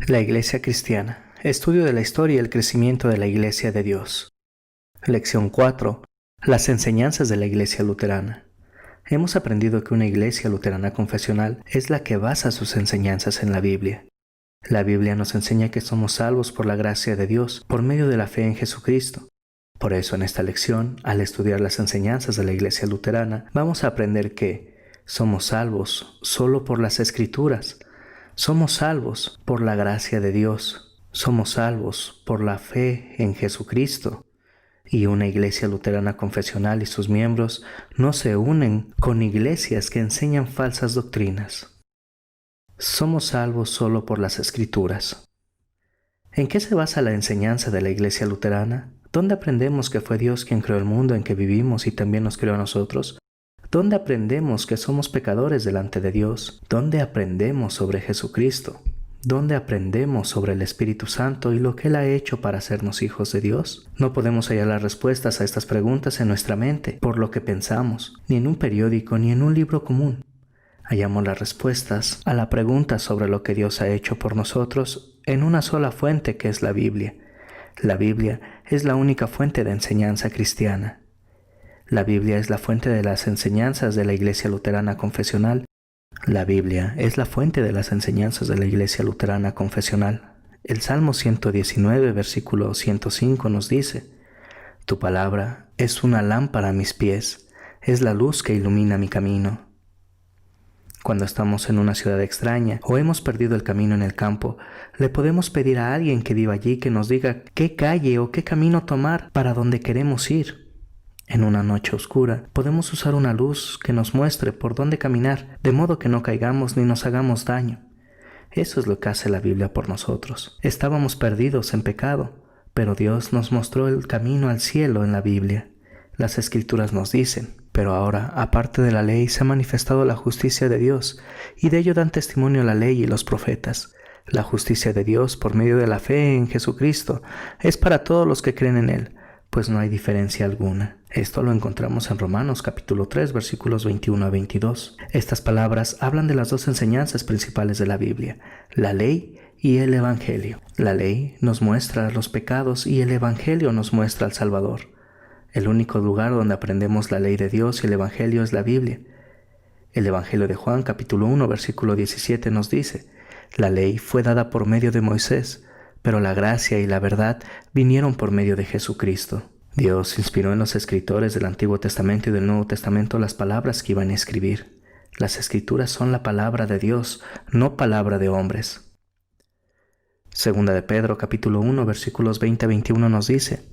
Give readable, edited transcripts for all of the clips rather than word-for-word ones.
La Iglesia Cristiana. Estudio de la historia y el crecimiento de la Iglesia de Dios. Lección 4. Las enseñanzas de la Iglesia Luterana. Hemos aprendido que una Iglesia Luterana confesional es la que basa sus enseñanzas en la Biblia. La Biblia nos enseña que somos salvos por la gracia de Dios por medio de la fe en Jesucristo. Por eso en esta lección, al estudiar las enseñanzas de la Iglesia Luterana, vamos a aprender que somos salvos solo por las Escrituras. Somos salvos por la gracia de Dios. Somos salvos por la fe en Jesucristo. Y una iglesia luterana confesional y sus miembros no se unen con iglesias que enseñan falsas doctrinas. Somos salvos solo por las Escrituras. ¿En qué se basa la enseñanza de la iglesia luterana? ¿Dónde aprendemos que fue Dios quien creó el mundo en que vivimos y también nos creó a nosotros? ¿Dónde aprendemos que somos pecadores delante de Dios? ¿Dónde aprendemos sobre Jesucristo? ¿Dónde aprendemos sobre el Espíritu Santo y lo que Él ha hecho para hacernos hijos de Dios? No podemos hallar las respuestas a estas preguntas en nuestra mente, por lo que pensamos, ni en un periódico ni en un libro común. Hallamos las respuestas a la pregunta sobre lo que Dios ha hecho por nosotros en una sola fuente, que es la Biblia. La Biblia es la única fuente de enseñanza cristiana. La Biblia es la fuente de las enseñanzas de la Iglesia Luterana Confesional. La Biblia es la fuente de las enseñanzas de la Iglesia Luterana Confesional. El Salmo 119, versículo 105 nos dice: Tu palabra es una lámpara a mis pies, es la luz que ilumina mi camino. Cuando estamos en una ciudad extraña o hemos perdido el camino en el campo, le podemos pedir a alguien que viva allí que nos diga qué calle o qué camino tomar para donde queremos ir. En una noche oscura, podemos usar una luz que nos muestre por dónde caminar, de modo que no caigamos ni nos hagamos daño. Eso es lo que hace la Biblia por nosotros. Estábamos perdidos en pecado, pero Dios nos mostró el camino al cielo en la Biblia. Las Escrituras nos dicen: pero ahora, aparte de la ley, se ha manifestado la justicia de Dios, y de ello dan testimonio la ley y los profetas. La justicia de Dios por medio de la fe en Jesucristo es para todos los que creen en Él, pues no hay diferencia alguna. Esto lo encontramos en Romanos capítulo 3, versículos 21 a 22. Estas palabras hablan de las dos enseñanzas principales de la Biblia, la ley y el Evangelio. La ley nos muestra los pecados y el Evangelio nos muestra al Salvador. El único lugar donde aprendemos la ley de Dios y el Evangelio es la Biblia. El Evangelio de Juan capítulo 1, versículo 17 nos dice: La ley fue dada por medio de Moisés, pero la gracia y la verdad vinieron por medio de Jesucristo. Dios inspiró en los escritores del Antiguo Testamento y del Nuevo Testamento las palabras que iban a escribir. Las Escrituras son la palabra de Dios, no palabra de hombres. Segunda de Pedro, capítulo 1, versículos 20 a 21 nos dice: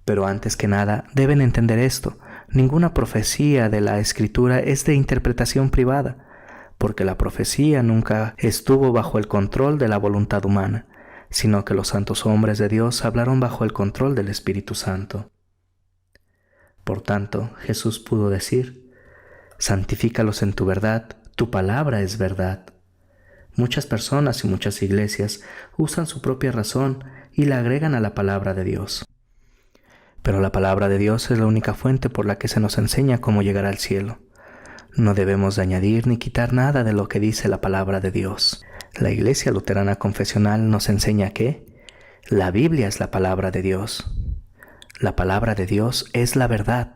Pero antes que nada, deben entender esto: ninguna profecía de la Escritura es de interpretación privada, porque la profecía nunca estuvo bajo el control de la voluntad humana, sino que los santos hombres de Dios hablaron bajo el control del Espíritu Santo. Por tanto, Jesús pudo decir: santifícalos en tu verdad, tu palabra es verdad. Muchas personas y muchas iglesias usan su propia razón y la agregan a la palabra de Dios. Pero la palabra de Dios es la única fuente por la que se nos enseña cómo llegar al cielo. No debemos de añadir ni quitar nada de lo que dice la palabra de Dios. La Iglesia Luterana Confesional nos enseña que la Biblia es la palabra de Dios. La palabra de Dios es la verdad.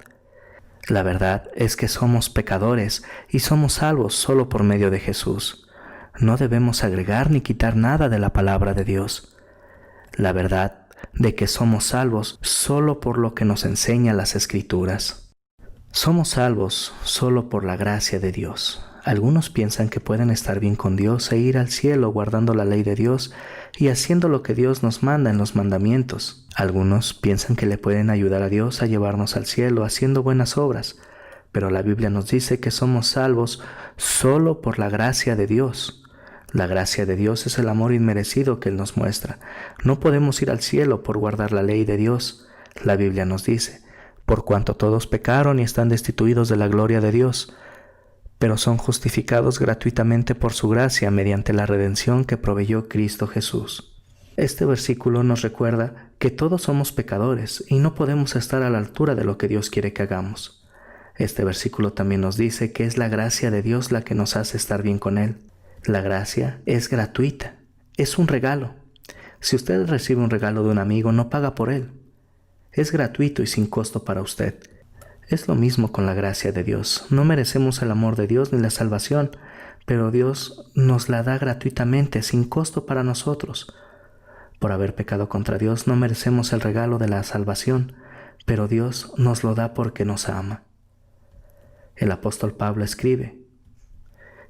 La verdad es que somos pecadores y somos salvos solo por medio de Jesús. No debemos agregar ni quitar nada de la palabra de Dios. La verdad de que somos salvos solo por lo que nos enseña las Escrituras. Somos salvos solo por la gracia de Dios. Algunos piensan que pueden estar bien con Dios e ir al cielo guardando la ley de Dios y haciendo lo que Dios nos manda en los mandamientos. Algunos piensan que le pueden ayudar a Dios a llevarnos al cielo haciendo buenas obras, pero la Biblia nos dice que somos salvos solo por la gracia de Dios. La gracia de Dios es el amor inmerecido que Él nos muestra. No podemos ir al cielo por guardar la ley de Dios. La Biblia nos dice: por cuanto todos pecaron y están destituidos de la gloria de Dios, pero son justificados gratuitamente por su gracia mediante la redención que proveyó Cristo Jesús. Este versículo nos recuerda que todos somos pecadores y no podemos estar a la altura de lo que Dios quiere que hagamos. Este versículo también nos dice que es la gracia de Dios la que nos hace estar bien con Él. La gracia es gratuita. es un regalo. Si usted recibe un regalo de un amigo, no paga por él. Es gratuito y sin costo para usted. Es lo mismo con la gracia de Dios. No merecemos el amor de Dios ni la salvación, pero Dios nos la da gratuitamente, sin costo para nosotros. Por haber pecado contra Dios, no merecemos el regalo de la salvación, pero Dios nos lo da porque nos ama. El apóstol Pablo escribe: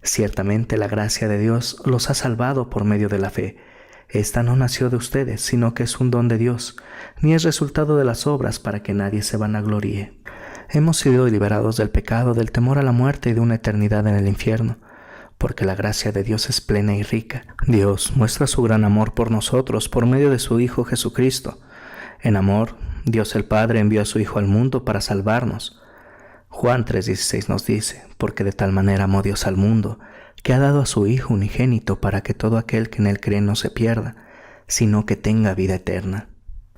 ciertamente la gracia de Dios los ha salvado por medio de la fe. Esta no nació de ustedes, sino que es un don de Dios, ni es resultado de las obras para que nadie se vanagloríe. Hemos sido liberados del pecado, del temor a la muerte y de una eternidad en el infierno, porque la gracia de Dios es plena y rica. Dios muestra su gran amor por nosotros por medio de su Hijo Jesucristo. En amor, Dios el Padre envió a su Hijo al mundo para salvarnos. Juan 3:16 nos dice: porque de tal manera amó Dios al mundo, que ha dado a su Hijo unigénito para que todo aquel que en él cree no se pierda, sino que tenga vida eterna.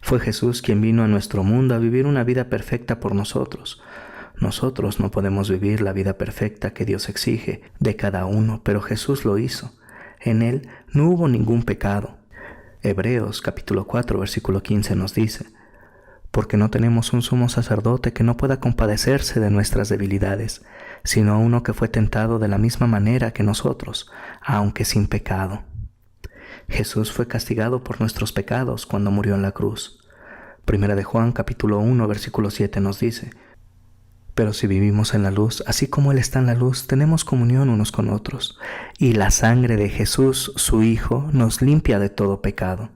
Fue Jesús quien vino a nuestro mundo a vivir una vida perfecta por nosotros. Nosotros no podemos vivir la vida perfecta que Dios exige de cada uno, pero Jesús lo hizo. En él no hubo ningún pecado. Hebreos capítulo 4, versículo 15 nos dice: porque no tenemos un sumo sacerdote que no pueda compadecerse de nuestras debilidades, sino uno que fue tentado de la misma manera que nosotros, aunque sin pecado. Jesús fue castigado por nuestros pecados cuando murió en la cruz. Primera de Juan capítulo 1, versículo 7 nos dice: pero si vivimos en la luz, así como Él está en la luz, tenemos comunión unos con otros, y la sangre de Jesús, su Hijo, nos limpia de todo pecado.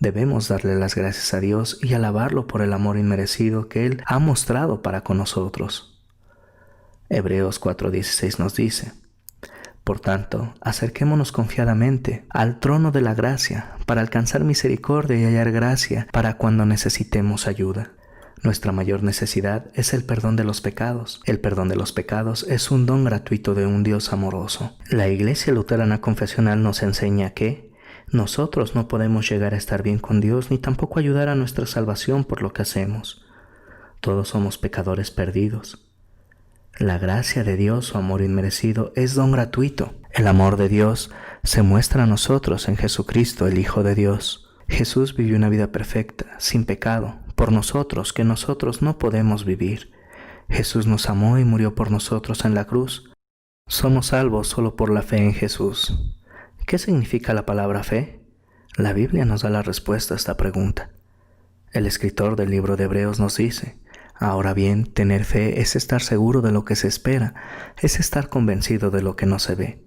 Debemos darle las gracias a Dios y alabarlo por el amor inmerecido que Él ha mostrado para con nosotros. Hebreos 4:16 nos dice: por tanto, acerquémonos confiadamente al trono de la gracia para alcanzar misericordia y hallar gracia para cuando necesitemos ayuda. Nuestra mayor necesidad es el perdón de los pecados. El perdón de los pecados es un don gratuito de un Dios amoroso. La Iglesia Luterana Confesional nos enseña que nosotros no podemos llegar a estar bien con Dios ni tampoco ayudar a nuestra salvación por lo que hacemos. Todos somos pecadores perdidos. La gracia de Dios, su amor inmerecido, es don gratuito. El amor de Dios se muestra a nosotros en Jesucristo, el Hijo de Dios. Jesús vivió una vida perfecta, sin pecado, por nosotros, que nosotros no podemos vivir. Jesús nos amó y murió por nosotros en la cruz. Somos salvos solo por la fe en Jesús. ¿Qué significa la palabra fe? La Biblia nos da la respuesta a esta pregunta. El escritor del libro de Hebreos nos dice: ahora bien, tener fe es estar seguro de lo que se espera, es estar convencido de lo que no se ve.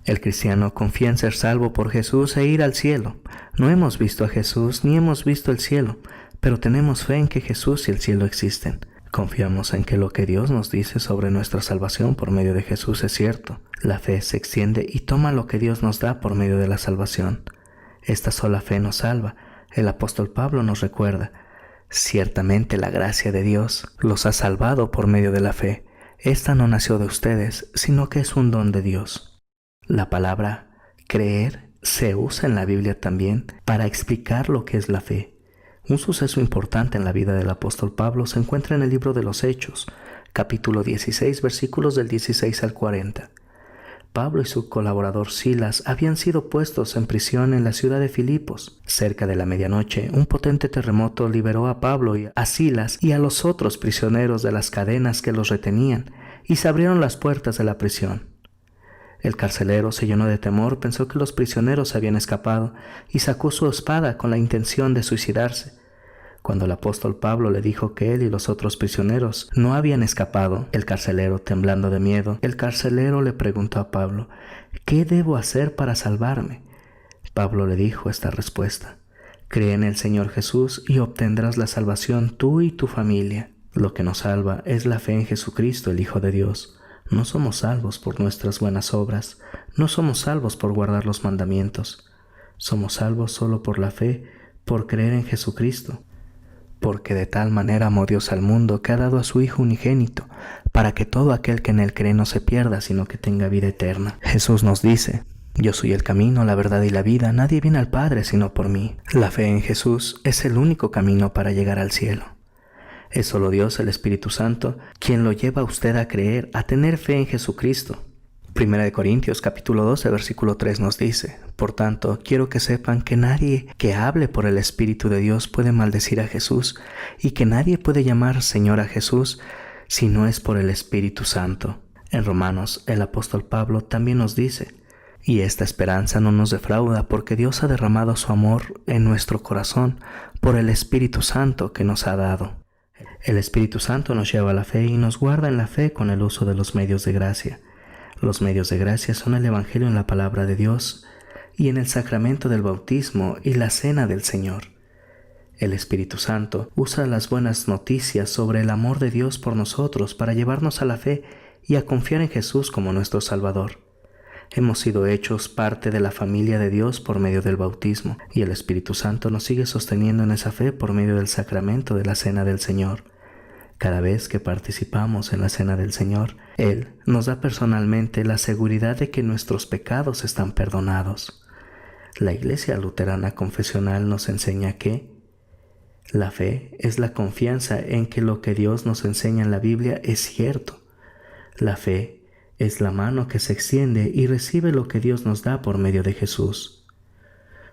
El cristiano confía en ser salvo por Jesús e ir al cielo. No hemos visto a Jesús ni hemos visto el cielo, pero tenemos fe en que Jesús y el cielo existen. Confiamos en que lo que Dios nos dice sobre nuestra salvación por medio de Jesús es cierto. La fe se extiende y toma lo que Dios nos da por medio de la salvación. Esta sola fe nos salva. El apóstol Pablo nos recuerda: ciertamente la gracia de Dios los ha salvado por medio de la fe. Esta no nació de ustedes, sino que es un don de Dios. La palabra creer se usa en la Biblia también para explicar lo que es la fe. Un suceso importante en la vida del apóstol Pablo se encuentra en el libro de los Hechos, capítulo 16, versículos del 16 al 40. Pablo y su colaborador Silas habían sido puestos en prisión en la ciudad de Filipos. Cerca de la medianoche, un potente terremoto liberó a Pablo y a Silas y a los otros prisioneros de las cadenas que los retenían, y se abrieron las puertas de la prisión. El carcelero se llenó de temor, pensó que los prisioneros habían escapado y sacó su espada con la intención de suicidarse. Cuando el apóstol Pablo le dijo que él y los otros prisioneros no habían escapado, el carcelero, temblando de miedo, le preguntó a Pablo: ¿qué debo hacer para salvarme? Pablo le dijo esta respuesta: cree en el Señor Jesús y obtendrás la salvación tú y tu familia. Lo que nos salva es la fe en Jesucristo, el Hijo de Dios. No somos salvos por nuestras buenas obras, no somos salvos por guardar los mandamientos. Somos salvos solo por la fe, por creer en Jesucristo. Porque de tal manera amó Dios al mundo que ha dado a su Hijo unigénito, para que todo aquel que en él cree no se pierda, sino que tenga vida eterna. Jesús nos dice: yo soy el camino, la verdad y la vida, nadie viene al Padre sino por mí. La fe en Jesús es el único camino para llegar al cielo. Es solo Dios, el Espíritu Santo, quien lo lleva a usted a creer, a tener fe en Jesucristo. Primera de Corintios capítulo 12 versículo 3 nos dice: Por tanto, quiero que sepan que nadie que hable por el Espíritu de Dios puede maldecir a Jesús, y que nadie puede llamar Señor a Jesús si no es por el Espíritu Santo. En Romanos, el apóstol Pablo también nos dice: Y esta esperanza no nos defrauda, porque Dios ha derramado su amor en nuestro corazón por el Espíritu Santo que nos ha dado. El Espíritu Santo nos lleva a la fe y nos guarda en la fe con el uso de los medios de gracia. Los medios de gracia son el Evangelio en la palabra de Dios y en el sacramento del bautismo y la cena del Señor. El Espíritu Santo usa las buenas noticias sobre el amor de Dios por nosotros para llevarnos a la fe y a confiar en Jesús como nuestro Salvador. Hemos sido hechos parte de la familia de Dios por medio del bautismo, y el Espíritu Santo nos sigue sosteniendo en esa fe por medio del sacramento de la cena del Señor. Cada vez que participamos en la cena del Señor, Él nos da personalmente la seguridad de que nuestros pecados están perdonados. La Iglesia Luterana Confesional nos enseña que la fe es la confianza en que lo que Dios nos enseña en la Biblia es cierto. La fe es la mano que se extiende y recibe lo que Dios nos da por medio de Jesús.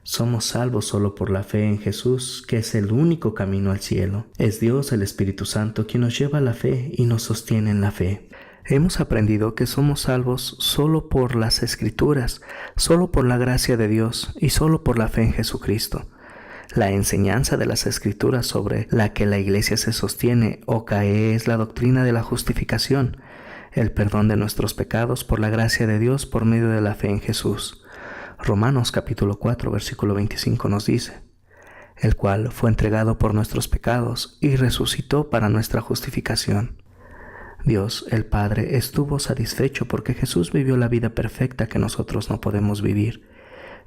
Somos salvos solo por la fe en Jesús, que es el único camino al cielo. Es Dios, el Espíritu Santo, quien nos lleva a la fe y nos sostiene en la fe. Hemos aprendido que somos salvos solo por las Escrituras, solo por la gracia de Dios y solo por la fe en Jesucristo. La enseñanza de las Escrituras sobre la que la Iglesia se sostiene o cae es la doctrina de la justificación, el perdón de nuestros pecados por la gracia de Dios por medio de la fe en Jesús. Romanos capítulo 4 versículo 25 nos dice: el cual fue entregado por nuestros pecados y resucitó para nuestra justificación. Dios, el Padre, estuvo satisfecho porque Jesús vivió la vida perfecta que nosotros no podemos vivir.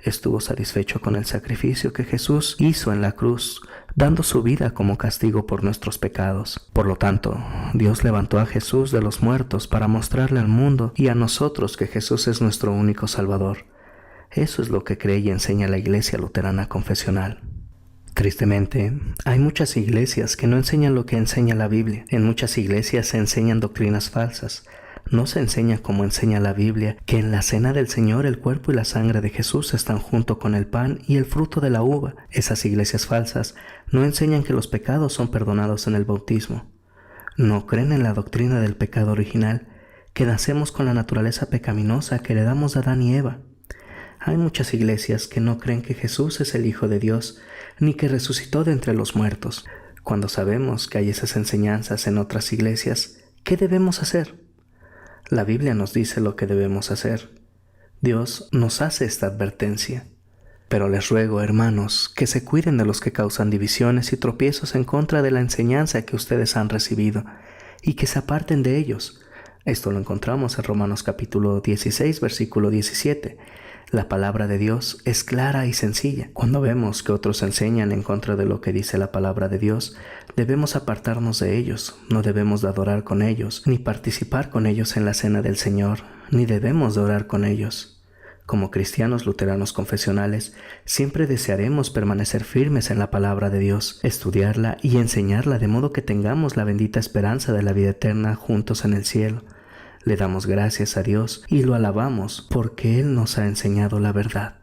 Estuvo satisfecho con el sacrificio que Jesús hizo en la cruz, dando su vida como castigo por nuestros pecados. Por lo tanto, Dios levantó a Jesús de los muertos para mostrarle al mundo y a nosotros que Jesús es nuestro único Salvador. Eso es lo que cree y enseña la Iglesia Luterana Confesional. Tristemente, hay muchas iglesias que no enseñan lo que enseña la Biblia. En muchas iglesias se enseñan doctrinas falsas. No se enseña como enseña la Biblia, que en la cena del Señor el cuerpo y la sangre de Jesús están junto con el pan y el fruto de la uva. Esas iglesias falsas no enseñan que los pecados son perdonados en el bautismo. No creen en la doctrina del pecado original, que nacemos con la naturaleza pecaminosa que heredamos de Adán y Eva. Hay muchas iglesias que no creen que Jesús es el Hijo de Dios, ni que resucitó de entre los muertos. Cuando sabemos que hay esas enseñanzas en otras iglesias, ¿qué debemos hacer? La Biblia nos dice lo que debemos hacer. Dios nos hace esta advertencia. Pero les ruego, hermanos, que se cuiden de los que causan divisiones y tropiezos en contra de la enseñanza que ustedes han recibido, y que se aparten de ellos. Esto lo encontramos en Romanos capítulo 16, versículo 17. La palabra de Dios es clara y sencilla. Cuando vemos que otros enseñan en contra de lo que dice la palabra de Dios, debemos apartarnos de ellos. No debemos de adorar con ellos, ni participar con ellos en la cena del Señor, ni debemos de orar con ellos. Como cristianos luteranos confesionales, siempre desearemos permanecer firmes en la palabra de Dios, estudiarla y enseñarla de modo que tengamos la bendita esperanza de la vida eterna juntos en el cielo. Le damos gracias a Dios y lo alabamos porque Él nos ha enseñado la verdad.